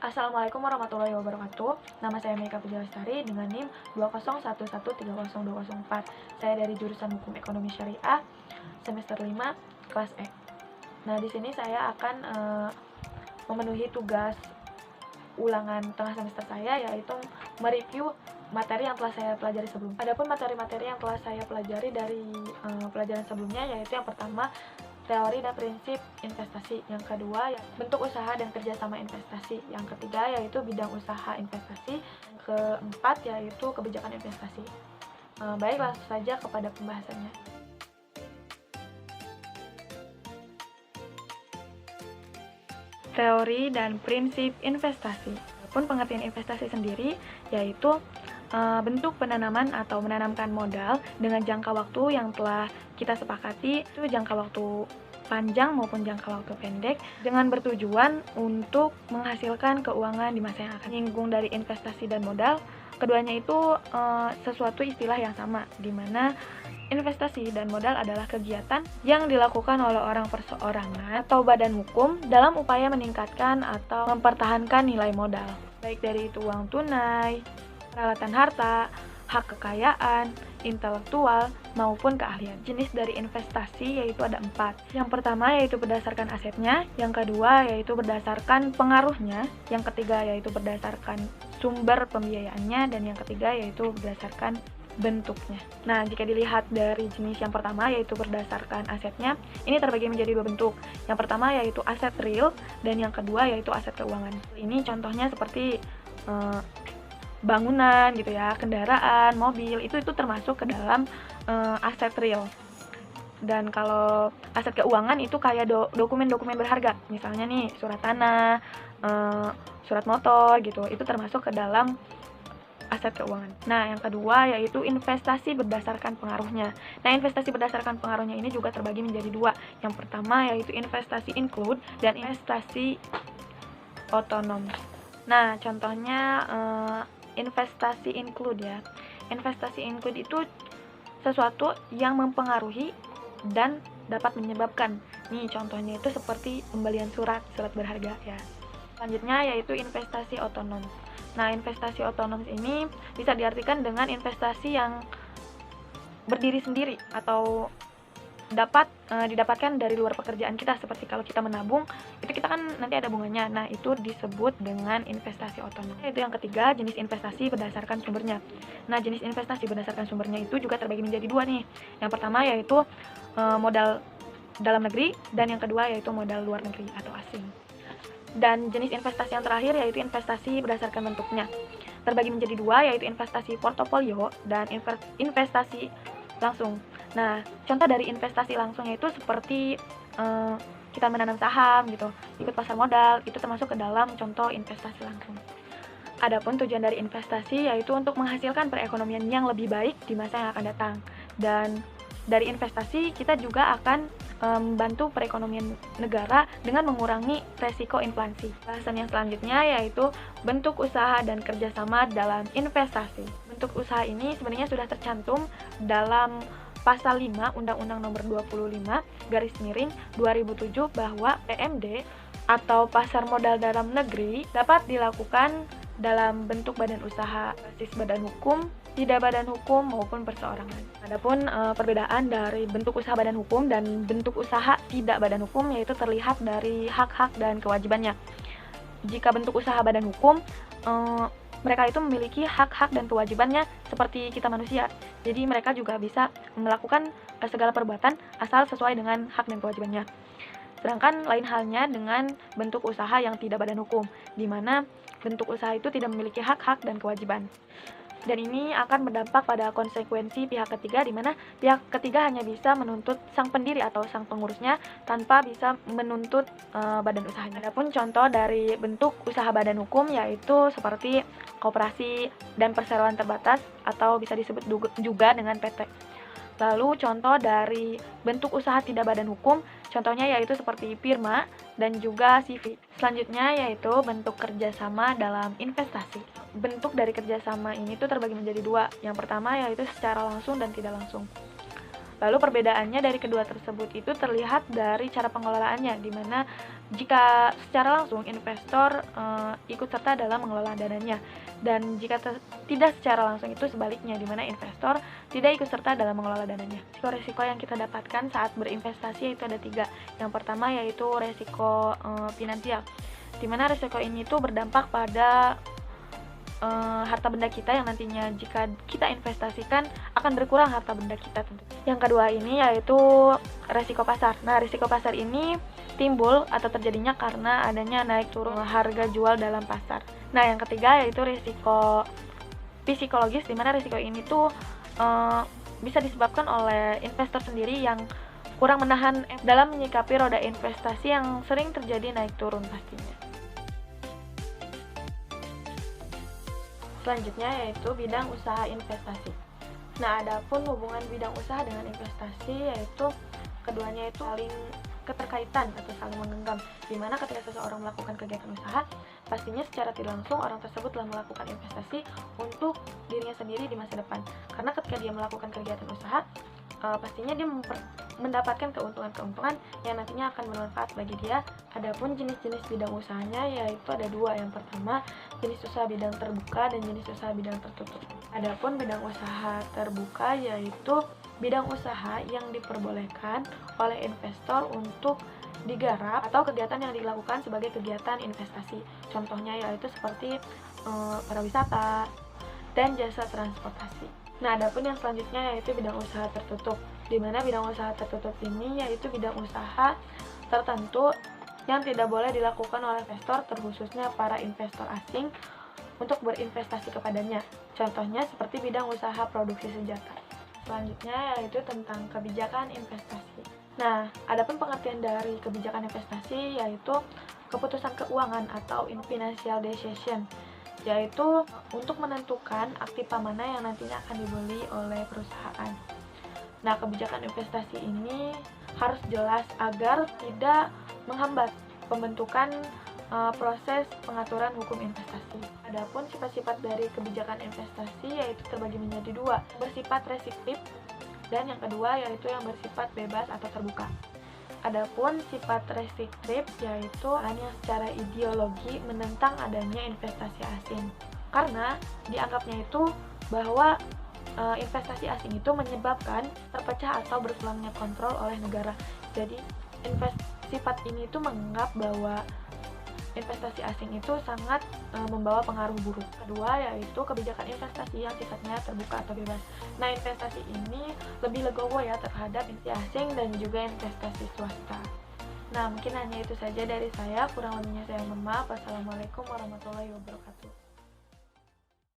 Assalamualaikum warahmatullahi wabarakatuh. Nama saya Meka Pujalestari dengan NIM 201130204. Saya dari jurusan Hukum Ekonomi Syariah semester 5 kelas E. Nah, di sini saya akan memenuhi tugas ulangan tengah semester saya, yaitu mereview materi yang telah saya pelajari sebelumnya. Adapun materi-materi yang telah saya pelajari dari pelajaran sebelumnya, yaitu yang pertama teori dan prinsip investasi, yang kedua bentuk usaha dan kerjasama investasi, yang ketiga yaitu bidang usaha investasi, yang keempat yaitu kebijakan investasi. Baik, langsung saja kepada pembahasannya. Teori dan prinsip investasi. Pun pengertian investasi sendiri yaitu bentuk penanaman atau menanamkan modal dengan jangka waktu yang telah kita sepakati, itu jangka waktu panjang maupun jangka waktu pendek, dengan bertujuan untuk menghasilkan keuangan di masa yang akan. Nyinggung dari investasi dan modal, keduanya itu sesuatu istilah yang sama, di mana investasi dan modal adalah kegiatan yang dilakukan oleh orang perseorangan atau badan hukum dalam upaya meningkatkan atau mempertahankan nilai modal, baik dari itu uang tunai, peralatan harta, hak kekayaan, intelektual, maupun keahlian. Jenis dari investasi yaitu ada 4. Yang pertama yaitu berdasarkan asetnya, yang kedua yaitu berdasarkan pengaruhnya, yang ketiga yaitu berdasarkan sumber pembiayaannya, dan yang ketiga yaitu berdasarkan bentuknya. Nah, jika dilihat dari jenis yang pertama yaitu berdasarkan asetnya, ini terbagi menjadi 2 bentuk. Yang pertama yaitu aset real, dan yang kedua yaitu aset keuangan. Ini contohnya seperti bangunan gitu ya, kendaraan, mobil, itu termasuk ke dalam aset real. Dan kalau aset keuangan itu kayak dokumen-dokumen berharga, misalnya nih surat tanah, surat motor gitu, itu termasuk ke dalam aset keuangan. Nah, yang kedua yaitu investasi berdasarkan pengaruhnya. Nah, investasi berdasarkan pengaruhnya ini juga terbagi menjadi 2. Yang pertama yaitu investasi include dan investasi otonom. Nah, contohnya investasi include ya. Investasi include itu sesuatu yang mempengaruhi dan dapat menyebabkan. Nih, contohnya itu seperti pembelian surat berharga ya. Selanjutnya yaitu investasi otonom. Nah, investasi otonom ini bisa diartikan dengan investasi yang berdiri sendiri atau dapat didapatkan dari luar pekerjaan kita, seperti kalau kita menabung, itu kita kan nanti ada bunganya. Nah, itu disebut dengan investasi otonom. Itu yang ketiga, jenis investasi berdasarkan sumbernya. Nah, jenis investasi berdasarkan sumbernya itu juga terbagi menjadi 2 nih. Yang pertama yaitu modal dalam negeri, dan yang kedua yaitu modal luar negeri atau asing. Dan jenis investasi yang terakhir yaitu investasi berdasarkan bentuknya. Terbagi menjadi 2, yaitu investasi portofolio dan investasi langsung. Nah, contoh dari investasi langsungnya itu seperti kita menanam saham gitu, ikut pasar modal, itu termasuk ke dalam contoh investasi langsung. Adapun tujuan dari investasi yaitu untuk menghasilkan perekonomian yang lebih baik di masa yang akan datang. Dan dari investasi kita juga akan membantu perekonomian negara dengan mengurangi resiko inflasi. Bahasan yang selanjutnya yaitu bentuk usaha dan kerjasama dalam investasi. Bentuk usaha ini sebenarnya sudah tercantum dalam Pasal 5 Undang-Undang Nomor 25/2007 bahwa PMD atau pasar modal dalam negeri dapat dilakukan dalam bentuk badan usaha berbasis badan hukum, tidak badan hukum maupun perseorangan. Adapun perbedaan dari bentuk usaha badan hukum dan bentuk usaha tidak badan hukum yaitu terlihat dari hak-hak dan kewajibannya. Jika bentuk usaha badan hukum, mereka itu memiliki hak-hak dan kewajibannya seperti kita manusia. Jadi mereka juga bisa melakukan segala perbuatan asal sesuai dengan hak dan kewajibannya. Sedangkan lain halnya dengan bentuk usaha yang tidak badan hukum, di mana bentuk usaha itu tidak memiliki hak-hak dan kewajiban. Dan ini akan berdampak pada konsekuensi pihak ketiga, di mana pihak ketiga hanya bisa menuntut sang pendiri atau sang pengurusnya tanpa bisa menuntut badan usahanya. Adapun contoh dari bentuk usaha badan hukum yaitu seperti koperasi dan perseroan terbatas atau bisa disebut juga dengan PT. Lalu contoh dari bentuk usaha tidak badan hukum, contohnya yaitu seperti firma dan juga CV. Selanjutnya yaitu bentuk kerjasama dalam investasi. Bentuk dari kerjasama ini tuh terbagi menjadi 2. Yang pertama yaitu secara langsung dan tidak langsung. Lalu perbedaannya dari kedua tersebut itu terlihat dari cara pengelolaannya, di mana jika secara langsung investor ikut serta dalam mengelola dananya, dan jika tidak secara langsung itu sebaliknya, di mana investor tidak ikut serta dalam mengelola dananya. Risiko-risiko yang kita dapatkan saat berinvestasi itu ada 3. Yang pertama yaitu resiko finansial, di mana risiko ini tuh berdampak pada harta benda kita yang nantinya jika kita investasikan akan berkurang harta benda kita tentu. Yang kedua ini yaitu resiko pasar. Nah, risiko pasar ini timbul atau terjadinya karena adanya naik turun harga jual dalam pasar. Nah, yang ketiga yaitu risiko psikologis, di mana risiko ini tuh bisa disebabkan oleh investor sendiri yang kurang menahan dalam menyikapi roda investasi yang sering terjadi naik turun pastinya. Selanjutnya yaitu bidang usaha investasi. Nah, adapun hubungan bidang usaha dengan investasi yaitu keduanya itu saling keterkaitan atau saling menggenggam, di mana ketika seseorang melakukan kegiatan usaha, pastinya secara tidak langsung orang tersebut telah melakukan investasi untuk dirinya sendiri di masa depan. Karena ketika dia melakukan kegiatan usaha, pastinya dia mendapatkan keuntungan-keuntungan yang nantinya akan bermanfaat bagi dia. Adapun jenis-jenis bidang usahanya yaitu ada 2. Yang pertama, jenis usaha bidang terbuka dan jenis usaha bidang tertutup. Adapun bidang usaha terbuka yaitu bidang usaha yang diperbolehkan oleh investor untuk digarap atau kegiatan yang dilakukan sebagai kegiatan investasi. Contohnya yaitu seperti pariwisata dan jasa transportasi. Nah, adapun yang selanjutnya yaitu bidang usaha tertutup, di mana bidang usaha tertutup ini yaitu bidang usaha tertentu yang tidak boleh dilakukan oleh investor, terkhususnya para investor asing, untuk berinvestasi kepadanya. Contohnya seperti bidang usaha produksi senjata. Selanjutnya yaitu tentang kebijakan investasi. Nah, adapun pengertian dari kebijakan investasi yaitu keputusan keuangan atau financial decision, yaitu untuk menentukan aktiva mana yang nantinya akan dibeli oleh perusahaan. Nah, kebijakan investasi ini harus jelas agar tidak menghambat pembentukan proses pengaturan hukum investasi. Adapun sifat-sifat dari kebijakan investasi yaitu terbagi menjadi 2, bersifat restriktif dan yang kedua yaitu yang bersifat bebas atau terbuka. Adapun sifat restriktif yaitu yang secara ideologi menentang adanya investasi asing, karena dianggapnya itu bahwa investasi asing itu menyebabkan terpecah atau berkurangnya kontrol oleh negara. Jadi sifat ini itu menganggap bahwa investasi asing itu sangat membawa pengaruh buruk. Kedua yaitu kebijakan investasi yang sifatnya terbuka atau bebas. Nah, investasi ini lebih legowo ya terhadap investasi asing dan juga investasi swasta. Nah, mungkin hanya itu saja dari saya, kurang lebihnya saya mohon maaf. Wassalamualaikum warahmatullahi wabarakatuh.